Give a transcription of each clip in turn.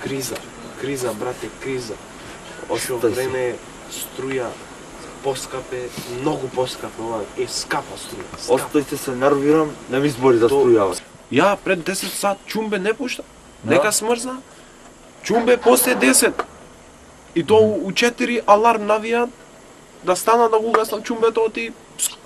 Криза, брате, криза. Ошо време струја поскапе, многу поскапе, ова е скапа струја. Остојте се, нервирам, не ми збори за струјава. Ја пред 10 сат чумбе не пушта. Нека смрзна. Чумбе после 10. И то у 4 аларм навија да стана да го гаснам чумбето, оти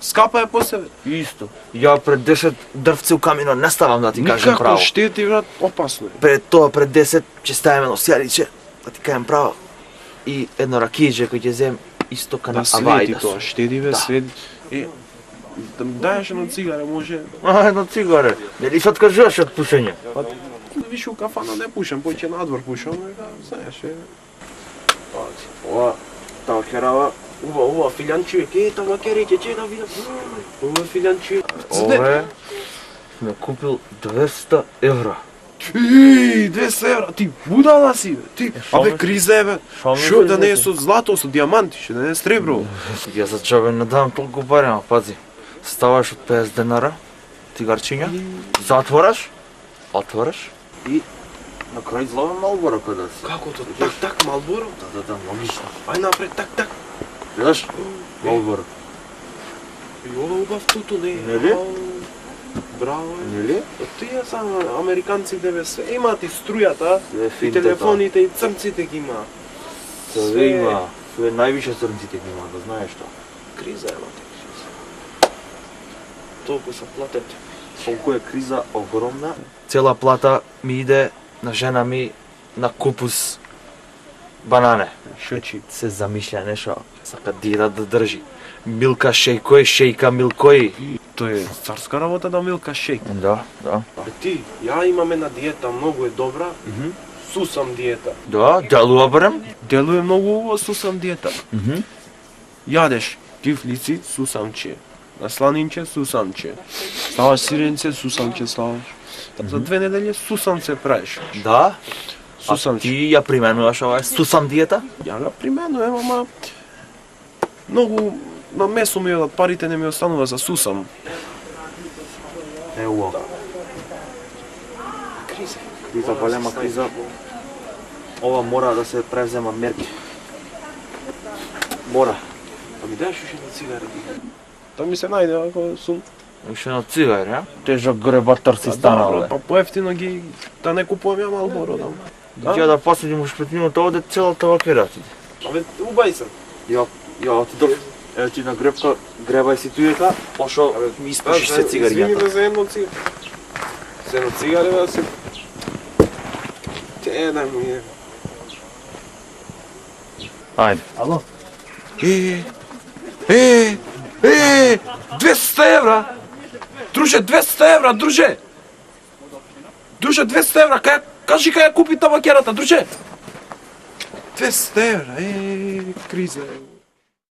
скапа е после. Исто. Ја пред 10 дрвце у камино не ставам да ти кажем право. Никако штети, брат, опасно е. Пред тоа, пред 10, ќе ставим едно сјариче, да ти кажем право. И едно ракије кој ќе зем истока на Да свети Авајда. тоа, штеди бе, Да. свети. Да ми даеш едно цигаре, може. Едно цигаре. Нели се откажуваш од пушење? Па, више у кафана не пушам, поќе надвор пушам, знаеш, ова, табакерава, ова филјанчује, ке табакериќе, че да видам, ова филјанчује. Ове сме купил 200 евра. 200 евра, ти будала си, бе, ти, шо абе ме- криза е, бе, шо ме шо да не е криза? со злато, со диаманти, што да не е сребро. Ја за джабе не давам толку пари, ама пази. Ставаш од 50 денара, тигарчиња, затвораш, отвораш и на крај излава Малборо кај да си. Како то, так, Малборо? Да, логично. Ај напред, так. Гледаш? Малборо. И ова убав туту, не е. Нели? Ау, браво е. Нели? Тие само американците бе, све имаат и струјата, Све и финтата. телефоните, и црнците ги има. Све има. Све највише црнците ги има, да знаеш тоа. Криза е, мате. Толку се платете. Толку е криза огромна. Цела плата ми иде на жена ми на купус банане. Шечи. Се замишља нешто, сака дира да држи. Милка шејкој, шејка милкој. Тоа е царска работа да милка шејк. Да. Бе ти, ја имам една диета, многу е добра. Сусам диета. Да, делува барем. Делуе многу убаво сусам диета. Јадеш кифлици, сусамче. На сланинче, сусамче. Ставаш сиренце, сусамче ставаш. За 2 недели сусамче правиш. Да. А Сусамче. ти ја применуваш ова сусам диета? Ја ga применувам, ама многу на месо ми одат парите, не ми останува за сусам. Ево. Криза. Криза, голема криза. Ова мора да се превзема мерки. Мора. Па ми даеш уште на цигари. Тоа ми се најде ако сум. Уште на цигари, а? Тежок гребатар си станал, бе. Па поевтино ги да не купувам ја Малборо да. Ќе да посадим у шпетниното овде целата вакера ти. Абе убај се. Ја ти дов. Ево ти на гребка, гребај си тујека, пошо ми испушиш се Извини цигарињата. ме за едно цигари. За едно цигари да се. Те да ми е. Ајде. Ало? 200 евра! Друже, 200 евра, друже! Друже, 200 евра, кажи кај ја купи табакерата, друже! 200 евра, криза е.